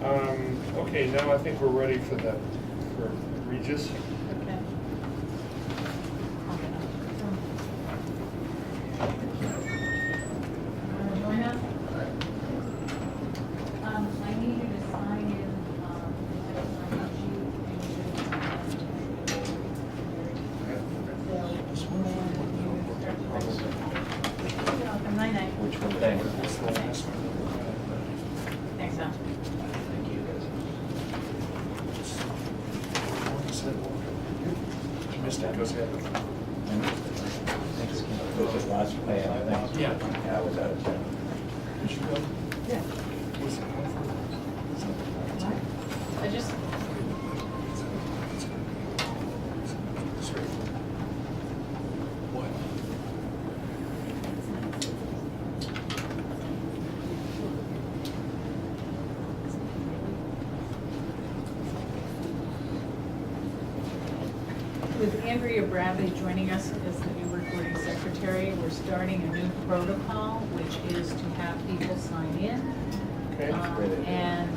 Okay, now I think we're ready for Regis. Okay. Join us. I need you to sign in, Which one? Thanks, Al. Thank you, guys. You missed it, goes ahead. Thanks. This is last pay, I think. Yeah. Yeah, I was out of town. Did you go? Yeah. I just, with Andrea Bradley joining us as the new recording secretary, we're starting a new protocol, which is to have people sign in. Okay. And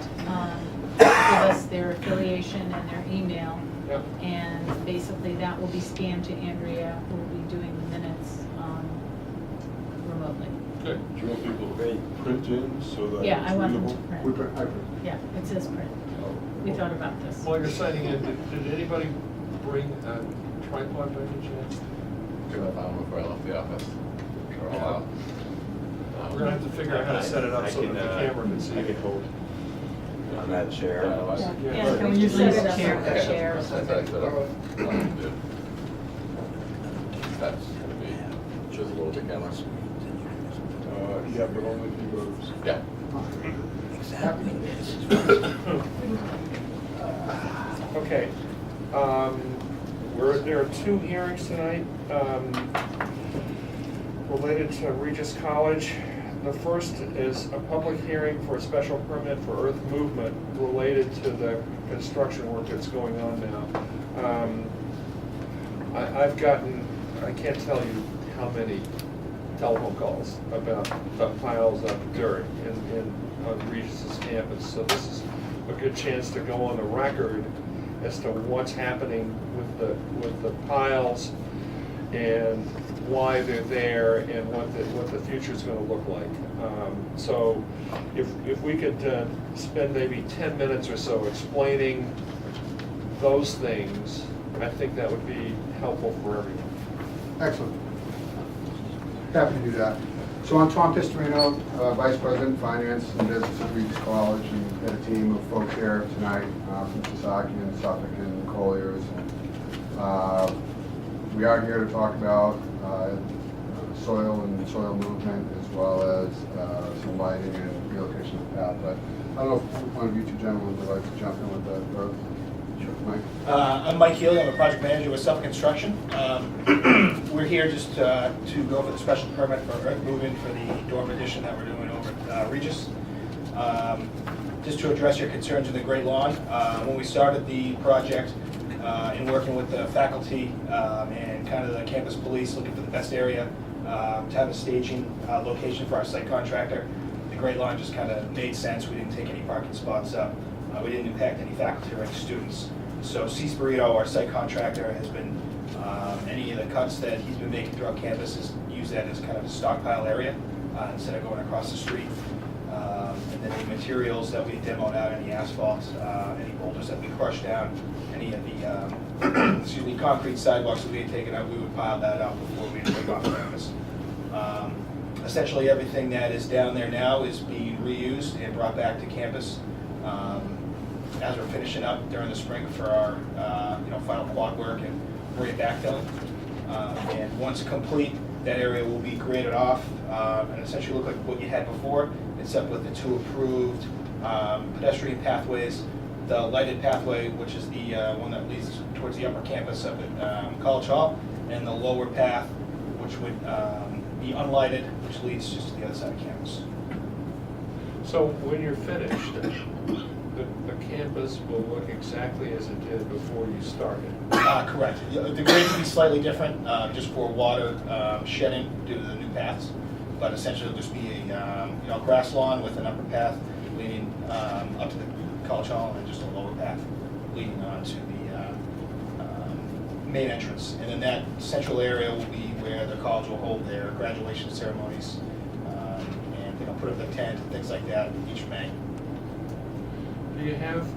give us their affiliation and their email. Yep. And basically that will be scanned to Andrea, who will be doing the minutes remotely. Okay, do you want people to print in so that Yeah, it's I want them to readable? We print. print, I print. Yeah, it says print. We thought about this. While you're signing in, did anybody bring a tripod by any chance? I found before I left the office. They're all out. We're gonna have to figure out how to set it up so that the camera can see. I can hold on that chair. Yeah, can we usually set up a chair or That's something? what I set up. That's gonna be visible to cameras. Yeah, but only if you go to. Yeah. Okay. There are two hearings tonight related to Regis College. The first is a public hearing for a special permit for earth movement related to the construction work that's going on now. I've gotten, I can't tell you how many telephone calls about piles of dirt on Regis's campus. So this is a good chance to go on the record as to what's happening with the piles and why they're there and what the future's going to look like. So if we could spend maybe 10 minutes or so explaining those things, I think that would be helpful for everyone. Excellent. Happy to do that. So I'm Tom Pistorino, Vice President of Finance and Business at Regis College, and got a team of folks here tonight from Sasakian, Suffolk, and Colliers. We are here to talk about soil and soil movement, as well as some lighting and relocation of the path. But I don't know if one of you two gentlemen would like to jump in with the earth. Sure, Mike. I'm Mike Healy. I'm a project manager with Suffolk Construction. We're here just to go over the special permit for earth movement for the dorm addition that we're doing over at Regis. Just to address your concerns with the Great Lawn. When we started the project, in working with the faculty and kind of the campus police, looking for the best area to have a staging location for our site contractor, the Great Lawn just kind of made sense. We didn't take any parking spots up. We didn't impact any faculty or any students. So Cease Burrito, our site contractor, has been, any of the cuts that he's been making throughout campus is use that as kind of a stockpile area instead of going across the street. And then the materials that we demoed out, any asphalt, any boulders that we crushed down, any of the excuse me, concrete sidewalks that we had taken out, we would pile that out before we took off campus. Essentially everything that is down there now is being reused and brought back to campus as we're finishing up during the spring for our final quad work and area backfilling. And once complete, that area will be graded off and essentially look like what you had before, except with the two approved pedestrian pathways. The lighted pathway, which is the one that leads towards the upper campus up at College Hall, and the lower path, which would be unlighted, which leads just to the other side of campus. So when you're finished, the campus will look exactly as it did before you started. Correct. The grades will be slightly different, just for water shedding due to the new paths. But essentially, it'll just be a grass lawn with an upper path leading up to the College Hall, and just a lower path leading on to the main entrance. And then that central area will be where the college will hold their graduation ceremonies, and they'll put up the tent and things like that each May. Do you have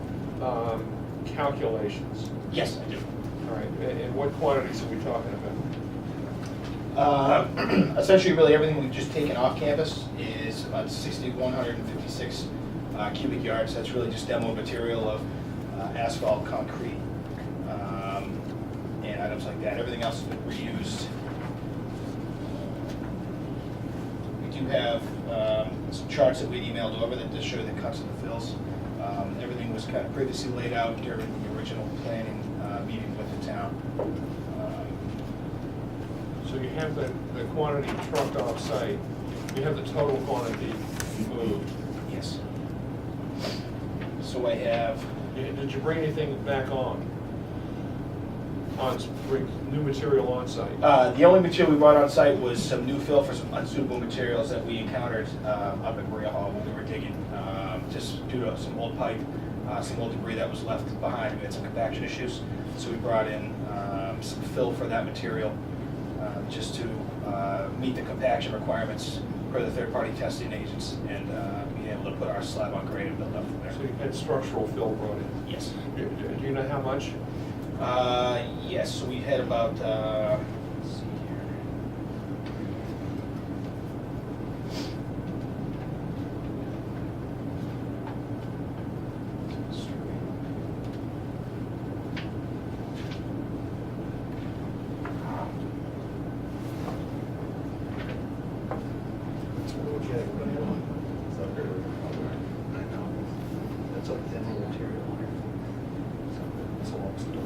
calculations? Yes, I do. All right, and what quantities are we talking about? Essentially, really everything we've just taken off campus is about 6,156 cubic yards. That's really just demo material of asphalt, concrete, and items like that. Everything else has been reused. We do have some charts that we emailed over that just show the cuts and the fills. Everything was kind of previously laid out during the original planning meeting with the town. So you have the quantity trucked off site, you have the total quantity moved. Yes. So I have, Did you bring anything back on? Bring new material on site? the only material we brought on site was some new fill for some unsuitable materials that we encountered up at Maria Hall when we were digging, just due to some old pipe, some old debris that was left behind. We had some compaction issues, so we brought in some fill for that material, just to meet the compaction requirements for the third-party testing agents, and being able to put our slab on grade and build up from there. So you had structural fill brought in? Yes. Do you know how much? Yes, so we had about, let's see here. That's like demo material. It's a long story.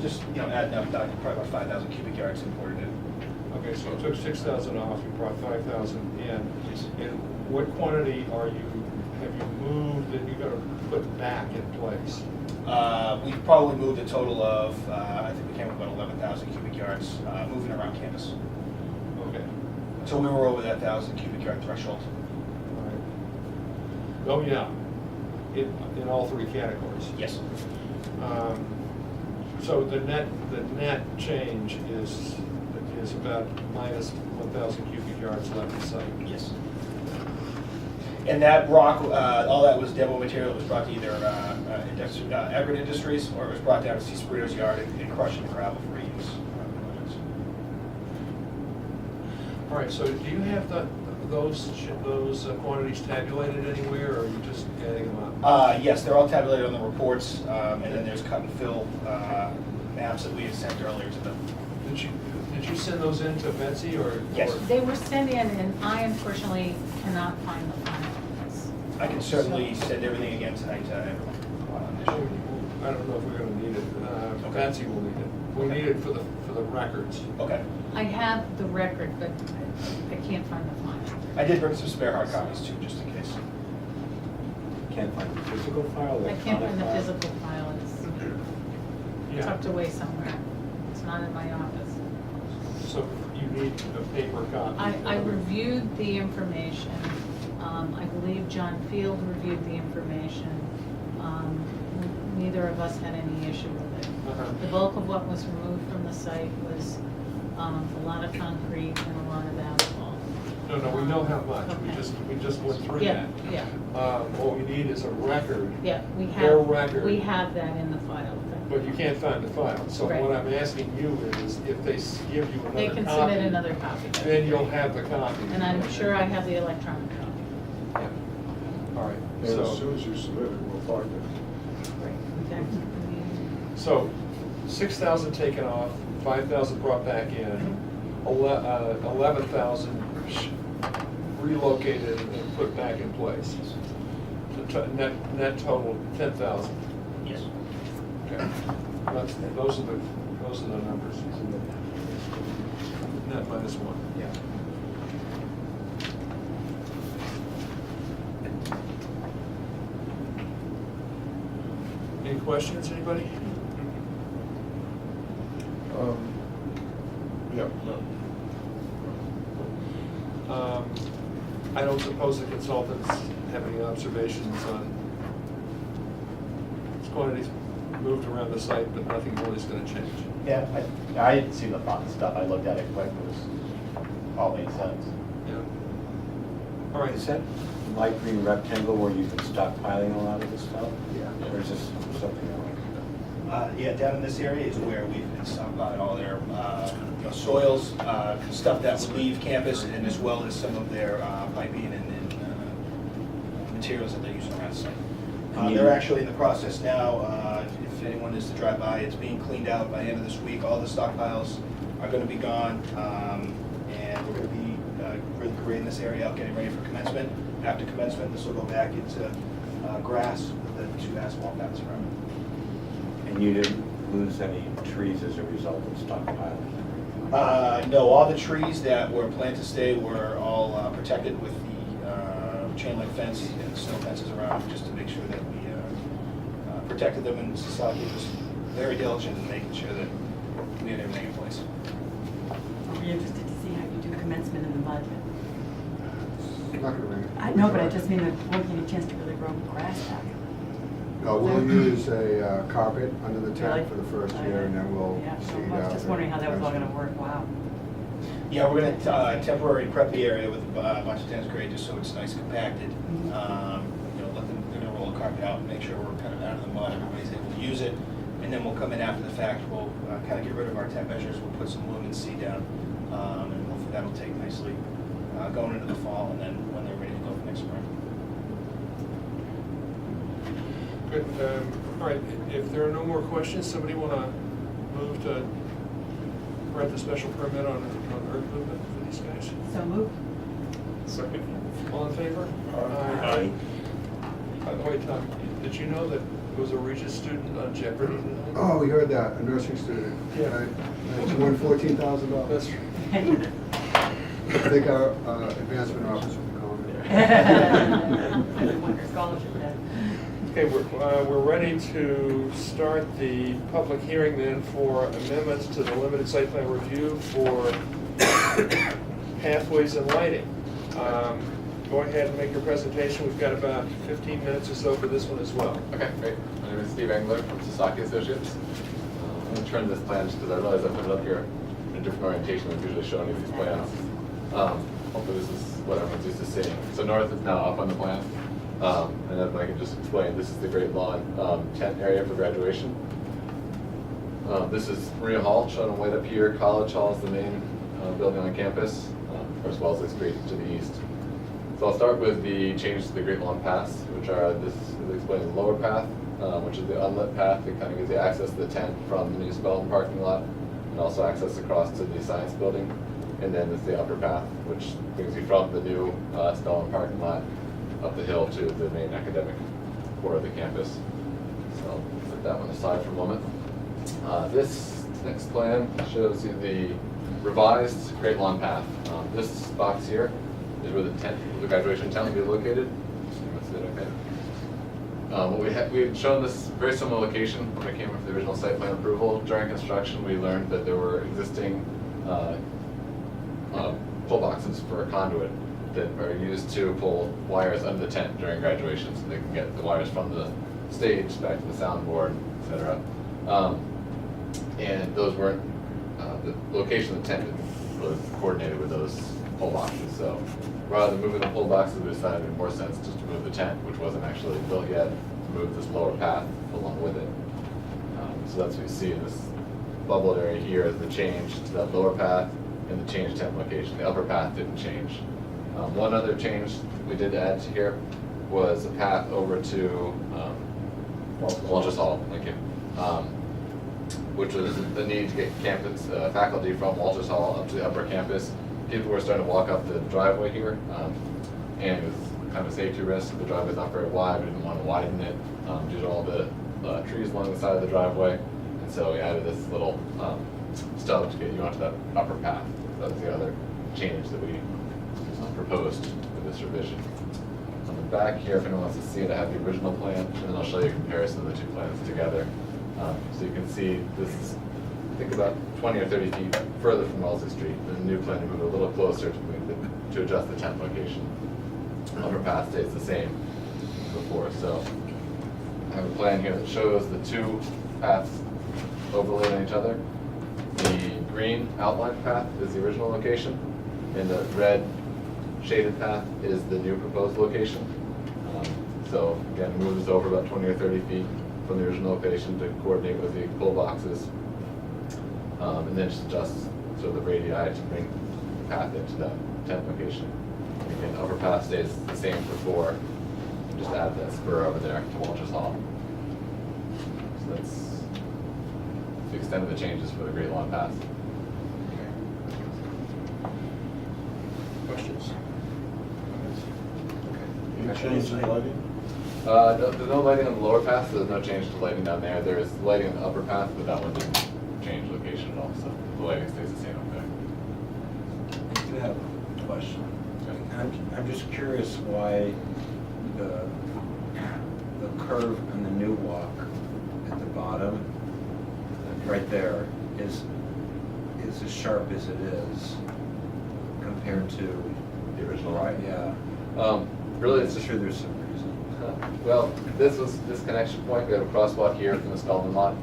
Just, adding up, probably about 5,000 cubic yards imported in. Okay, so you took 6,000 off, you brought 5,000 in. And what quantity have you moved that you're gonna put back in place? We've probably moved a total of, I think we came up with about 11,000 cubic yards, moving around campus. Okay. So we were over that 1,000 cubic yard threshold. All right. Oh, yeah, in all three categories. Yes. So the net change is about minus 1,000 cubic yards left in site. Yes. And that rock, all that was demo material. It was brought to either Everett Industries, or it was brought down to Seaspreader's yard and crushed in the gravel for reuse. All right, so do you have those quantities tabulated anywhere, or are you just adding them up? Yes, they're all tabulated on the reports, and then there's cut and fill maps that we had sent earlier to them. Did you send those in to Betsy, or? Yes. They were sent in, and I unfortunately cannot find the files. I can certainly send everything again tonight to everyone. I don't know if we're gonna need it. Okay. Betsy will need it. We Okay. need it for the records. Okay. I have the record, but I can't find the file. I did bring some spare hard copies too, just in case. Can't find the physical file? I can't find the electronic file? physical file, it's tucked away somewhere. It's not in my office. So you need a paper copy. I reviewed the information. I believe John Field reviewed the information. Neither of us had any issue with it. Uh-huh. The bulk of what was removed from the site was a lot of concrete and a lot of asphalt. No, we know how much. Okay. We just went through Yeah, that. yeah, What we need is a record. yeah, Their record. we have that in the file. But you can't find the file. So Right. what I'm asking you is if they give you They another can copy. submit another copy. Then you'll have the copy. And I'm sure I have the electronic copy. Yeah. All right, And as so, soon as you submit it, we'll find it. Okay. so 6,000 taken off, 5,000 brought back in, 11,000 relocated and put back in place. The net total 10,000. Yes. Okay. Those are the numbers. Net minus one. Yeah. Any questions, anybody? Yeah, no. I don't suppose the consultants have any observations on quantities moved around the site, but nothing really is gonna change. Yeah, I didn't see the font stuff, I looked at it quick, it was, all made sense. Yeah. All right. Is that light green rectangle where you've been stockpiling a lot of this stuff? Yeah. Or is this something else? Yeah, down in this area is where we've been stockpiling all their soils, stuff that would leave campus, and as well as some of their piping and materials that they're using around the site. They're actually in the process now, if anyone is to drive by, it's being cleaned out by the end of this week. All the stockpiles are going to be gone, and we're going to be really grading this area out, getting ready for commencement. After commencement, this will go back into grass with the 2 asphalt paths around it. And you didn't lose any trees as a result of stockpiling? No, all the trees that were planned to stay were all protected with the chain link fence and snow fences around, just to make sure that we protected them, and society was very diligent in making sure that we had everything in place. I'll be interested to see how you do commencement in the budget. It's not gonna rain. I know, but I just mean that we won't get a chance to really grow grass back. No, we'll use a carpet under the Really? tent for the first year, and then we'll Yeah, seed so I out. was just wondering how that was all gonna work, wow. Yeah, we're going to temporarily prep the area with a bunch of dense grade, just so it's nice compacted. Mhm. Let them, they're going to roll the carpet out and make sure we're kind of out of the mud, everybody's able to use it. And then we'll come in after the fact, we'll kind of get rid of our temp measures, we'll put some lumen seed down, and hopefully that'll take nicely going into the fall, and then when they're ready to go for next spring. Good. All right, if there are no more questions, somebody want to move to grant the special permit on earth movement for these guys? So move. Second. All in favor? Aye. By the way, Tom, did you know that there was a Regis student on Jeopardy tonight? Oh, we heard that, a nursing student. Yeah. Right. She won $14,000. That's right. I think our advancement office will be calling it. Want your scholarship then. Okay, we're ready to start the public hearing then for amendments to the limited site plan review for pathways and lighting. Go ahead and make your presentation. We've got about 15 minutes or so for this one as well. Okay, great. My name is Steve Engler from Sasaki Associates. I'm going to turn this plan just because I realized I put it up here in a different orientation than usually showing you these plans. Hopefully this is what everyone's used to seeing. So north is now up on the plan. And if I can just explain, this is the Great Lawn tent area for graduation. This is Maria Hall, shown right up here. College Hall is the main building on campus. Of course, WellesleyStreet to the east. So I'll start with the changes to the Great Lawn paths, which are, this is explaining the lower path, which is the unlit path that kind of gives you access to the tent from the new Spellman parking lot, and also access across to the science building. And then there's the upper path, which brings you from the new Spellman parking lot up the hill to the main academic core of the campus. So I'll put that one aside for a moment. This next plan shows you the revised Great Lawn path. This box here is where the graduation tent will be located. That's it, okay. We had shown this very similar location when we came up with the original site plan approval. During construction, we learned that there were existing pull boxes for a conduit that are used to pull wires under the tent during graduation, so they can get the wires from the stage back to the soundboard, etc. And those weren't, the location of the tent was coordinated with those pull boxes. So rather than moving the pull boxes, we decided it made more sense just to move the tent, which wasn't actually built yet, to move this lower path along with it. So that's what you see in this bubbled area here is the change to that lower path and the change tent location. The upper path didn't change. One other change we did add to here was a path over to Walters Hall, thank you, which was the need to get campus faculty from Walters Hall up to the upper campus. People were starting to walk up the driveway here, and it was kind of a safety risk. The driveway's not very wide, we didn't want to widen it due to all the trees along the side of the driveway, and so we added this little stub to get you onto that upper path. That was the other change that we proposed with this revision. On the back here, if anyone wants to see it, I have the original plan, and then I'll show you a comparison of the two plans together. So you can see this is, I think, about 20 or 30 feet further from Wellesley Street. The new plan to move a little closer to adjust the tent location. Overpass stays the same as before. So I have a plan here that shows the two paths overlaid on each other. The green outlined path is the original location, and the red shaded path is the new proposed location. So again, move this over about 20 or 30 feet from the original location to coordinate with the pull boxes, and then just adjust sort of the radii to bring the path into the tent location. Again, overpass stays the same as before. Just add that spur over there to Walters Hall. So that's the extent of the changes for the Great Lawn Path. Questions? Any change in lighting? There's no lighting on the lower path, so there's no change to lighting down there. There is lighting on the upper path, but that one didn't change location at all, so the lighting stays the same up there. I do have a question. I'm just curious why the curve on the new walk at the bottom, right there, is as sharp as it is compared to The original. right, yeah. Really, I'm it's just sure there's some reason. well, this connection point, we have a crosswalk here from the Spelman lot.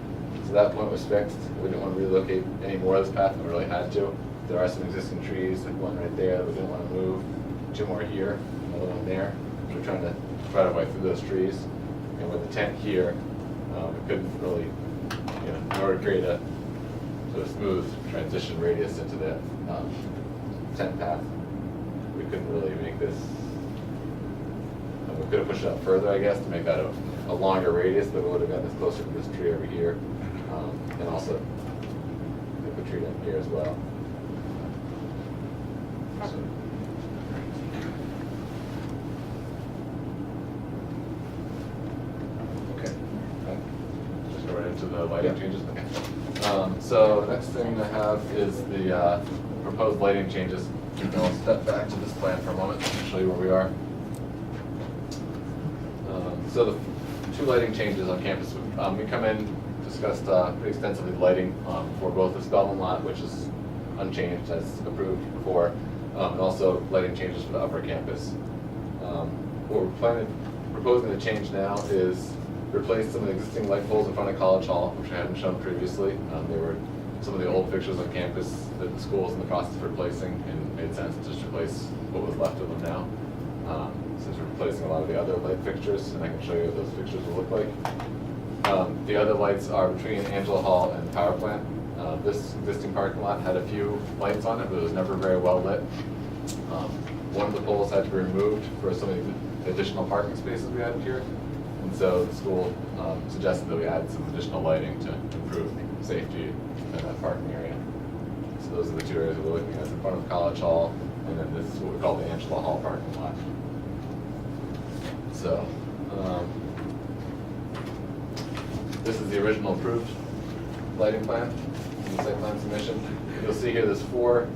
So that point was fixed. We didn't want to relocate any more of this path than we really had to. There are some existing trees, like one right there that we didn't want to move. Two more here, another one there. So we're trying to fight our way through those trees. And with the tent here, we couldn't really, in order to create a sort of smooth transition radius into the tent path, we couldn't really make this. We could have pushed it up further, I guess, to make that a longer radius, but we would have gotten this closer to this tree over here. And also the tree down here as well. So, Okay. just go right into the lighting changes. Okay. So the next thing I have is the proposed lighting changes. And I'll step back to this plan for a moment and show you where we are. So the two lighting changes on campus. We come in, discussed pretty extensively lighting for both the Spelman lot, which is unchanged as approved before, and also lighting changes for the upper campus. What we're proposing to change now is replace some of the existing light poles in front of College Hall, which I hadn't shown previously. They were some of the old fixtures on campus that the school is in the process of replacing, and it made sense to just replace what was left of them now. Since we're replacing a lot of the other light fixtures, and I can show you what those fixtures will look like. The other lights are between Angela Hall and the power plant. This existing parking lot had a few lights on it, but it was never very well lit. One of the poles had to be removed for some of the additional parking spaces we had here. And so the school suggested that we add some additional lighting to improve safety in that parking area. So those are the two areas we're looking at, in front of College Hall, and then this is what we call the Angela Hall parking lot. So, this is the original approved lighting plan, in the site plan submission. You'll see here there's 4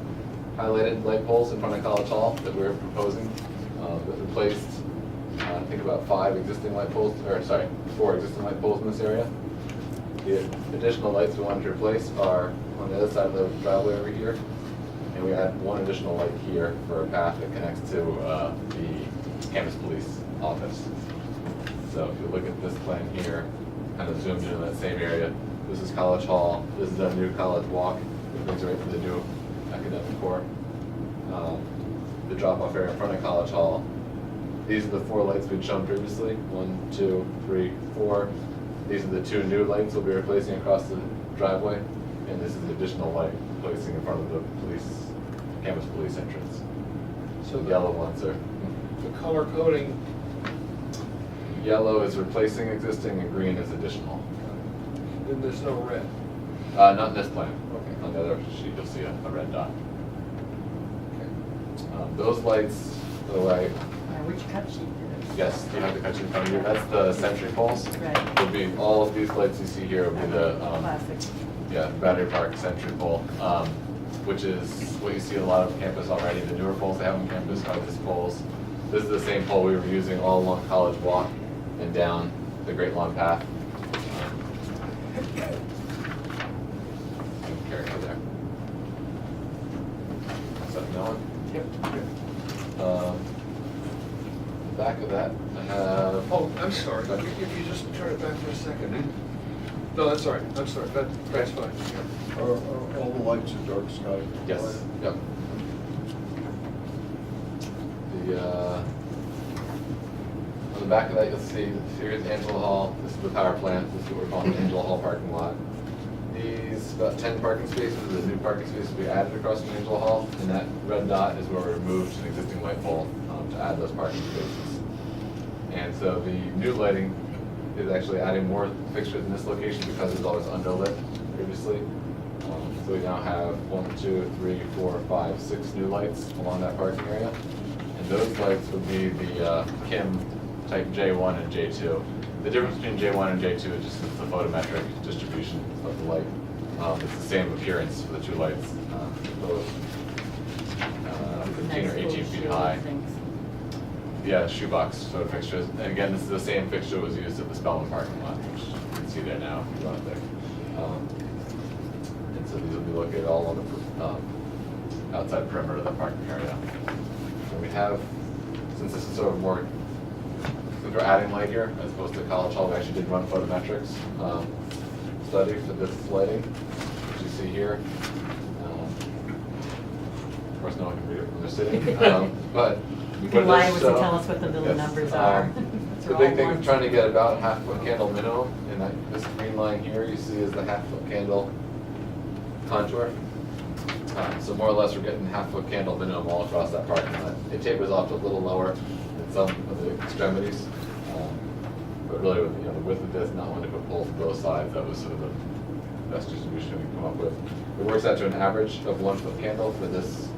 highlighted light poles in front of College Hall that we're proposing, that replaced, I think about 4 existing light poles in this area. The additional lights we wanted to replace are on the other side of the driveway over here, and we add 1 additional light here for a path that connects to the campus police office. So if you look at this plan here, kind of zoomed in that same area. This is College Hall. This is our new college walk. It brings you right to the new academic core. The drop-off area in front of College Hall. These are the 4 lights we'd shown previously. 1, 2, 3, 4. These are the 2 new lights we'll be replacing across the driveway. And this is the additional light placing in front of the campus police entrance. So The yellow ones are, the color coding, yellow is replacing existing and green is additional. then there's no red. Not in this plan. Okay. On the other sheet, you'll see a red dot. Those lights, by the way, Which cut sheet did it? yes, you have the cut sheet in front of you. That's the sentry poles. Right. Would be all of these lights you see here would be the Classic. Battery Park sentry pole, which is what you see a lot of campus already. The newer poles they have on campus are these poles. This is the same pole we were using all along College Walk and down the Great Lawn Path. Character there. Something going? Yep. Back of that, I have. Oh, I'm sorry, if you just turn it back for a second. No, that's all right, I'm sorry, that's fine. Yeah. Are all the lights are dark sky? Yes, yep. On the back of that, you'll see, here's Angela Hall, this is the power plant, this is what we're calling the Angela Hall parking lot. These, about 10 parking spaces, are the new parking spaces we added across from Angela Hall, and that red dot is where we removed an existing light pole to add those parking spaces. And so the new lighting is actually adding more fixtures in this location because it was always underlit previously. So we now have 1, 2, 3, 4, 5, 6 new lights along that parking area. And those lights would be the Kim type J1 and J2. The difference between J1 and J2 is just the photometric distribution of the light. It's the same appearance for the two lights, both 15 or 18 feet high. Yeah, shoebox photo fixtures. And again, this is the same fixture that was used at the Spellman parking lot, which you can see there now if you run it there. And so these will be located all on the outside perimeter of the parking area. And we have, since this is sort of more, since we're adding light here, as opposed to College Hall, we actually did run photometrics study for this lighting, which you see here. Of course, no one can read it when they're sitting, but You can lie to us so- and tell us what the little yes, numbers are. The big thing is trying to get about a half-foot candle minimum, and this green line here you see is the half-foot candle contour. So more or less we're getting half-foot candle minimum all across that parking lot. It tapers off a little lower in some of the extremities, but really with the width of this, not wanting to put poles on both sides, that was sort of the best distribution we can come up with. It works out to an average of 1 foot candle for this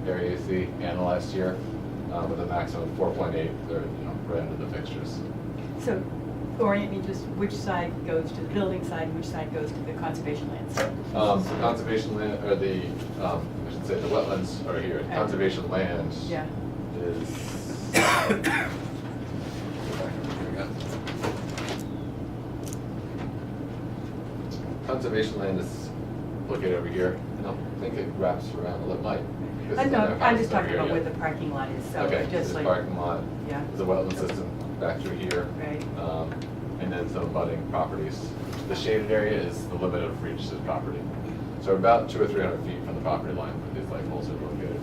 area you see analyzed here, with a maximum of 4.8, they're right under the fixtures. So orient me just which side goes to the building side and which side goes to the conservation lands. So conservation land, or the, I should say the wetlands are here. Okay. Conservation land Yeah. is. Here we go. Conservation land is located over here. I don't think it wraps around, well, it might. because it's No, on their I'm just house over talking here, about yeah. where the parking lot is, so Okay, just this like. parking lot, Yeah. there's a wetland system back through here. Right. And then some budding properties. The shaded area is the limit of Regis' property. So about 200 or 300 feet from the property line where these light poles are located.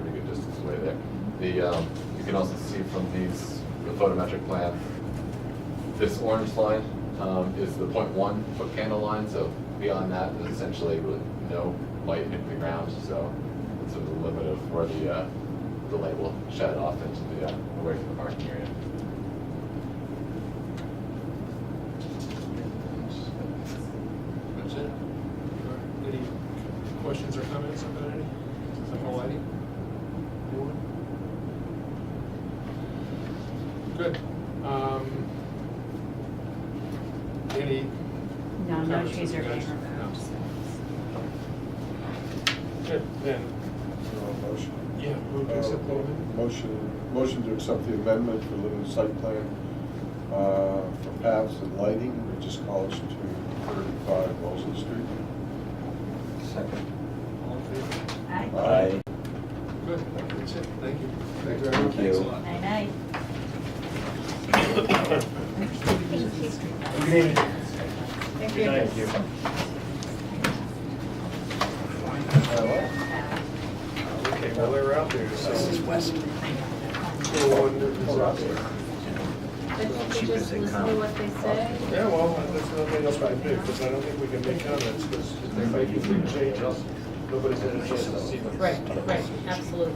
Pretty good distance away there. You can also see from the photometric plan, this orange line is the 0.1 foot candle line, so beyond that, there's essentially really no light hitting the ground, so it's sort of the limit of where the light will shed off into the, away from the parking area. That's it. Any questions or comments about any? Some lighting? Anyone? Good. Any? No, no comments trees from are you being guys? removed. Good, then, Motion. yeah, move to accept the amendment. Motion to accept the amendment for limited site plan for paths and lighting, Regis College to 35 Wellesley Street. Second. All in favor? Aye. Aye. Good, that's it, thank you. Thank you very much. Thank you. Night, night. Good evening. Thank you. Okay, well, they were out there, so. This is Weston. The one that is out there. But you could just listen to what they say. Yeah, well, there's nothing else we can do, because I don't think we can make comments, because if they're making big changes, nobody's had a chance to see them. Right, absolutely.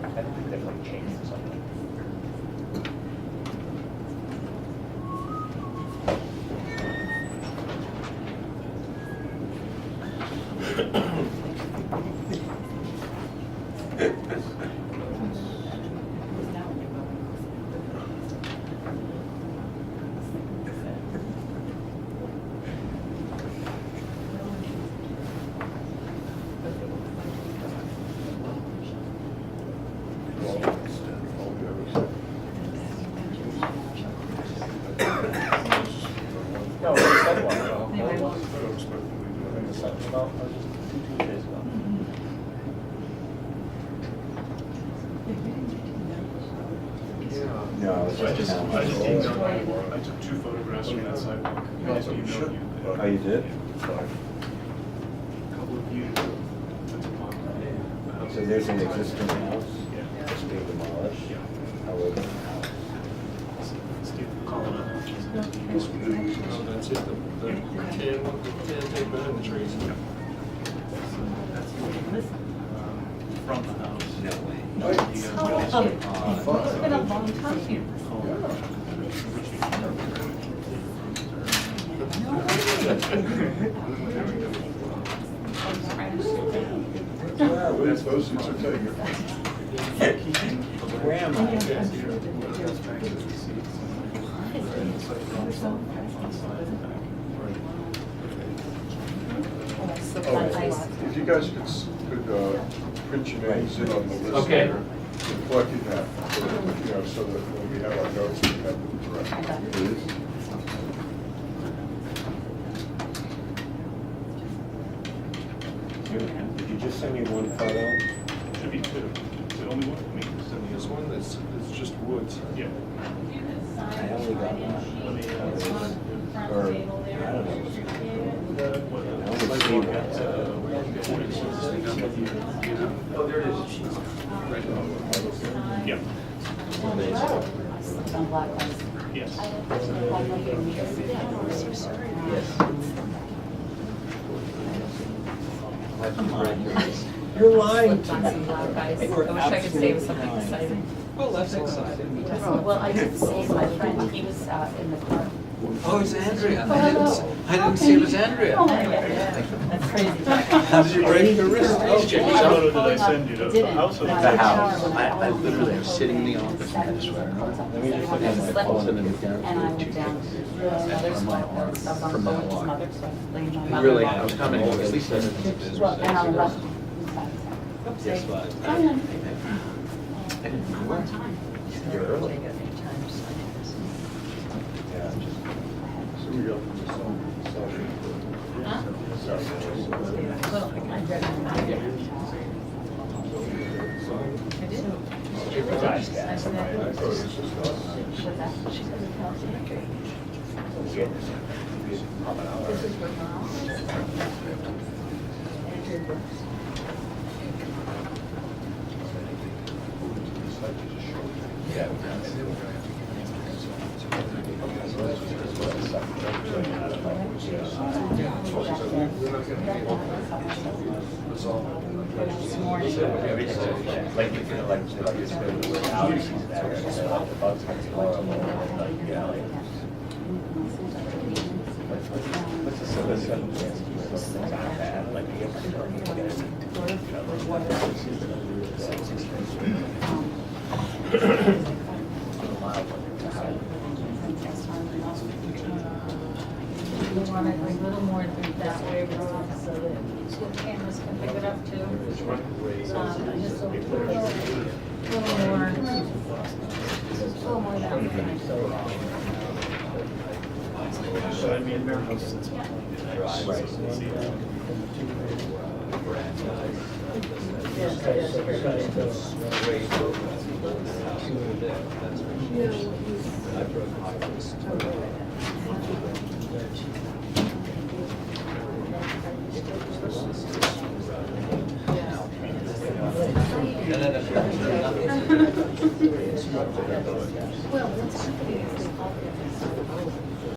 I think they've like changed or something. about just 2 Tuesdays ago. Yeah. No, it's So I just. just emailed you, I took 2 photographs from that sidewalk. I just emailed you. Oh, you did? A couple of you took a photo. The house So is there's an inside. existing house Yeah. that's being demolished? Yeah. However, Steve, call it up. Oh, that's it, the tan tape behind the trees. From the house. no way. You guys Oh, got it's been a long time here. Those seats are taken. Where am I? If you guys could print your names in on the list. Okay. here, collecting that, so that when we have our notes, we have them correct. Please? Did you just send me one photo? Should be 2. Is it only one? I mean, send me This one that's, it's just woods. Yeah. I only got one. Or, I don't know. I only see one. Oh, there it is. Yeah. Yes. You're lying to me. I wish I could say it was something exciting. Well, that's exciting. Well, I did see my friend, he was in the car. Oh, it's Andrea. I didn't see it was Andrea. Oh, my God. That's crazy. How did you break your wrist? Which photo did I send you? The house or the The house. I literally was sitting in the office and I swear. Let me just look at my phone. And I went down to his mother's spot, I was on the phone with his mother, so I laid my mother. Really, I was commenting, at least that's. Well, and I left. Yes, but. One time. You're early. So we go from the social. Well, I read it. I said, this is what we want it a little more that way, Rob, so that the cameras can pick it up too. Just a little more that Should I be in there? Well, that's